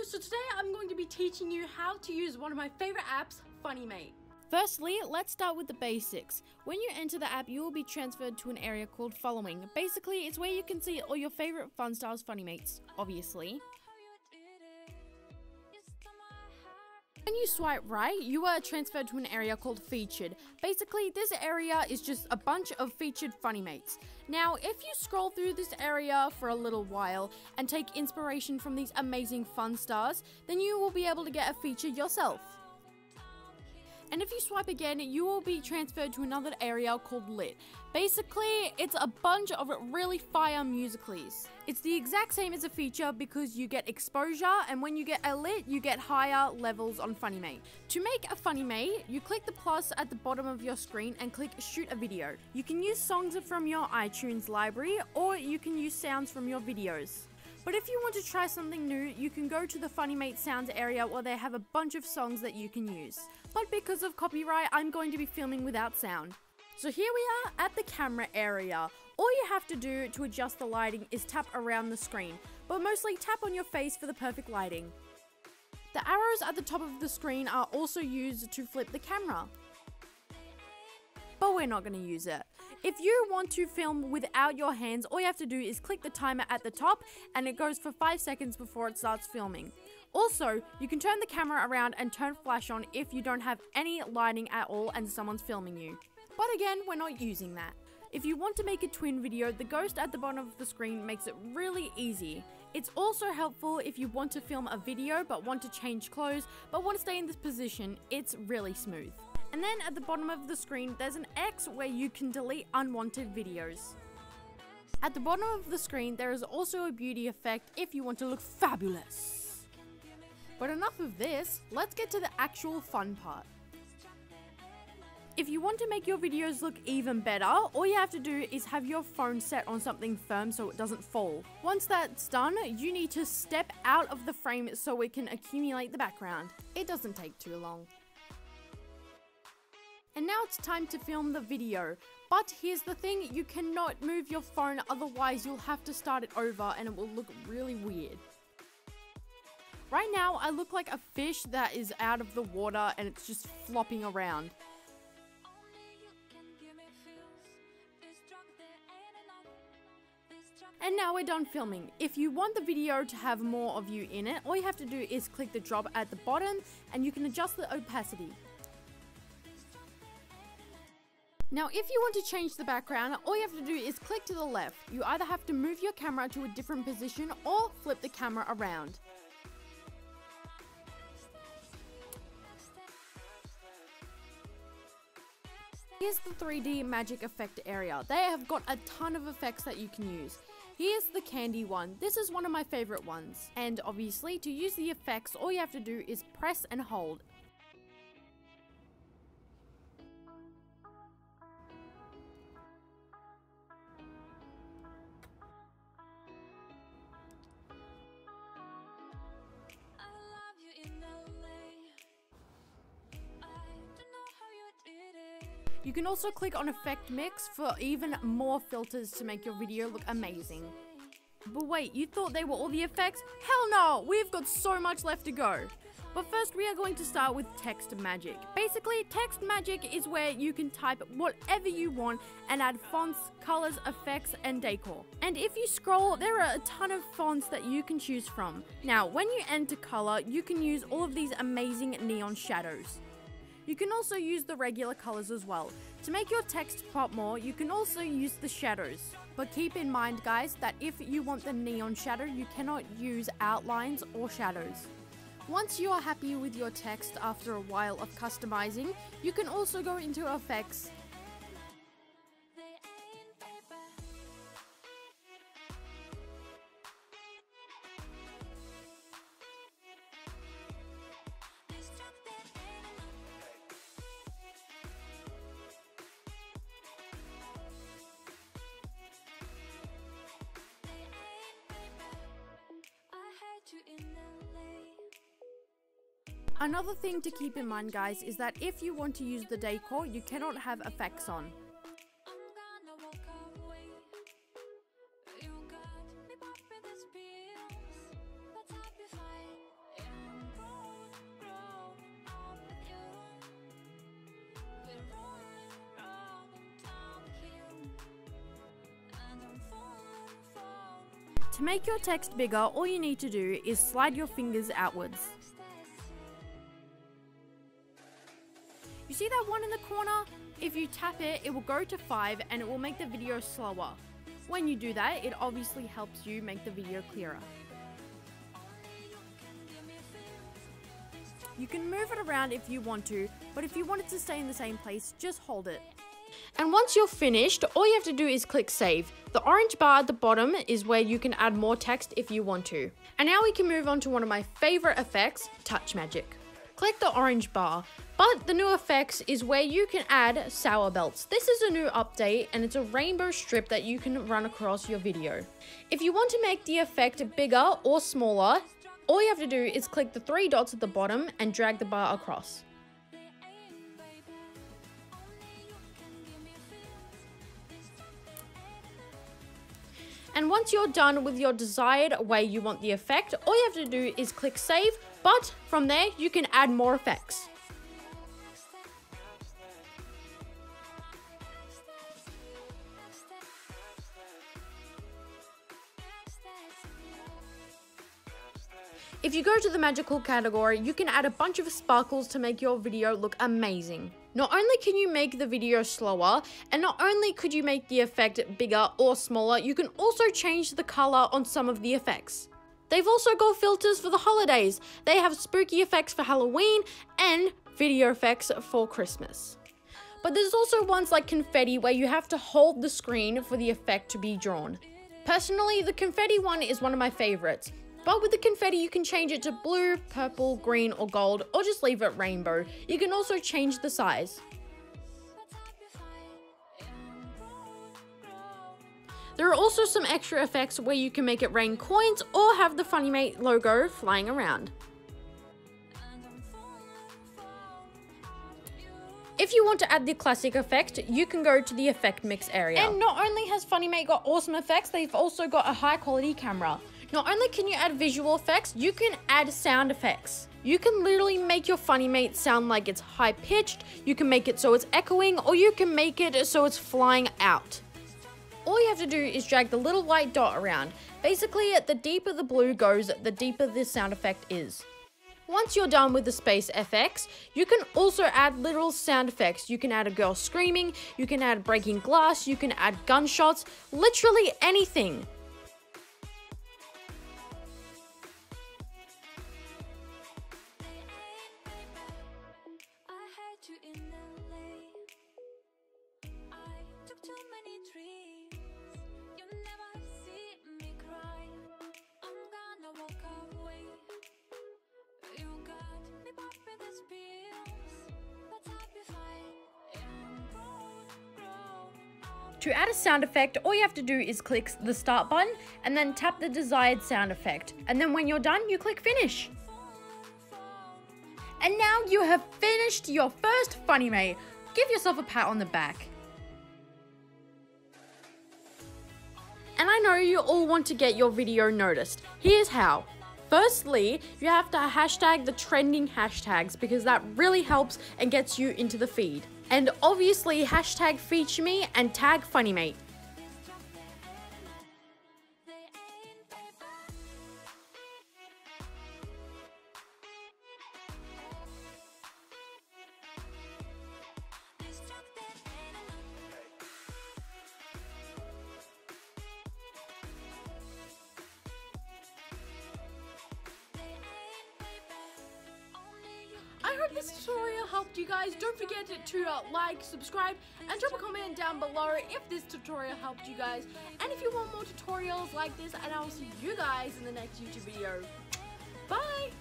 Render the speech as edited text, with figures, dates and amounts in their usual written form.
So today I'm going to be teaching you how to use one of my favorite apps, Funimate. Firstly, let's start with the basics. When you enter the app, you will be transferred to an area called Following. Basically, it's where you can see all your favorite Fun Stars Funimates, obviously. When you swipe right, you are transferred to an area called Featured. Basically, this area is just a bunch of featured Funimates. Now, if you scroll through this area for a little while and take inspiration from these amazing Fun Stars, then you will be able to get a feature yourself. And if you swipe again, you will be transferred to another area called Lit. Basically, it's a bunch of really fire musicals. It's the exact same as a feature because you get exposure, and when you get a Lit, you get higher levels on Funimate. To make a Funimate, you click the plus at the bottom of your screen and click shoot a video. You can use songs from your iTunes library, or you can use sounds from your videos. But if you want to try something new, you can go to the Funimate Sounds area where they have a bunch of songs that you can use. But because of copyright, I'm going to be filming without sound. So here we are at the camera area. All you have to do to adjust the lighting is tap around the screen, but mostly tap on your face for the perfect lighting. The arrows at the top of the screen are also used to flip the camera. But we're not going to use it. If you want to film without your hands, all you have to do is click the timer at the top and it goes for 5 seconds before it starts filming. Also, you can turn the camera around and turn flash on if you don't have any lighting at all and someone's filming you. But again, we're not using that. If you want to make a twin video, the ghost at the bottom of the screen makes it really easy. It's also helpful if you want to film a video but want to change clothes but want to stay in this position. It's really smooth. And then at the bottom of the screen, there's an X where you can delete unwanted videos. At the bottom of the screen, there is also a beauty effect if you want to look fabulous. But enough of this, let's get to the actual fun part. If you want to make your videos look even better, all you have to do is have your phone set on something firm so it doesn't fall. Once that's done, you need to step out of the frame so it can accumulate the background. It doesn't take too long. And now it's time to film the video. But here's the thing, you cannot move your phone, otherwise you'll have to start it over and it will look really weird. Right now, I look like a fish that is out of the water and it's just flopping around. And now we're done filming. If you want the video to have more of you in it, all you have to do is click the drop at the bottom and you can adjust the opacity. Now, if you want to change the background, all you have to do is click to the left. You either have to move your camera to a different position or flip the camera around. Here's the 3D magic effect area. They have got a ton of effects that you can use. Here's the candy one. This is one of my favorite ones. And obviously, to use the effects, all you have to do is press and hold. You can also click on Effect Mix for even more filters to make your video look amazing. But wait, you thought they were all the effects? Hell no! We've got so much left to go. But first we are going to start with text magic. Basically, text magic is where you can type whatever you want and add fonts, colors, effects, and decor. And if you scroll, there are a ton of fonts that you can choose from. Now, when you enter color, you can use all of these amazing neon shadows. You can also use the regular colors as well. To make your text pop more, you can also use the shadows. But keep in mind, guys, that if you want the neon shadow, you cannot use outlines or shadows. Once you are happy with your text after a while of customizing, you can also go into effects. Another thing to keep in mind, guys, is that if you want to use the decor, you cannot have effects on. To make your text bigger, all you need to do is slide your fingers outwards. You see that one in the corner? If you tap it, it will go to 5 and it will make the video slower. When you do that, it obviously helps you make the video clearer. You can move it around if you want to, but if you want it to stay in the same place, just hold it. And once you're finished, all you have to do is click save. The orange bar at the bottom is where you can add more text if you want to. And now we can move on to one of my favorite effects, touch magic. Click the orange bar, but the new effects is where you can add sour belts. This is a new update and it's a rainbow strip that you can run across your video. If you want to make the effect bigger or smaller, all you have to do is click the 3 dots at the bottom and drag the bar across. And once you're done with your desired way you want the effect, all you have to do is click save, but from there you can add more effects. If you go to the magical category, you can add a bunch of sparkles to make your video look amazing. Not only can you make the video slower, and not only could you make the effect bigger or smaller, you can also change the color on some of the effects. They've also got filters for the holidays. They have spooky effects for Halloween and video effects for Christmas. But there's also ones like confetti where you have to hold the screen for the effect to be drawn. Personally, the confetti one is one of my favorites. But with the confetti, you can change it to blue, purple, green, or gold, or just leave it rainbow. You can also change the size. There are also some extra effects where you can make it rain coins or have the Funimate logo flying around. If you want to add the classic effect, you can go to the effect mix area. And not only has Funimate got awesome effects, they've also got a high quality camera. Not only can you add visual effects, you can add sound effects. You can literally make your Funimate sound like it's high pitched, you can make it so it's echoing, or you can make it so it's flying out. All you have to do is drag the little white dot around. Basically, the deeper the blue goes, the deeper the sound effect is. Once you're done with the space FX, you can also add literal sound effects. You can add a girl screaming, you can add breaking glass, you can add gunshots, literally anything. To add a sound effect, all you have to do is click the start button and then tap the desired sound effect. And then when you're done, you click finish. And now you have finished your first Funimate. Give yourself a pat on the back. And I know you all want to get your video noticed. Here's how. Firstly, you have to hashtag the trending hashtags because that really helps and gets you into the feed. And obviously, hashtag feature me and tag Funimate. I hope this tutorial helped you guys. Don't forget to like, subscribe, and drop a comment down below if this tutorial helped you guys. And if you want more tutorials like this, and I will see you guys in the next YouTube video. Bye!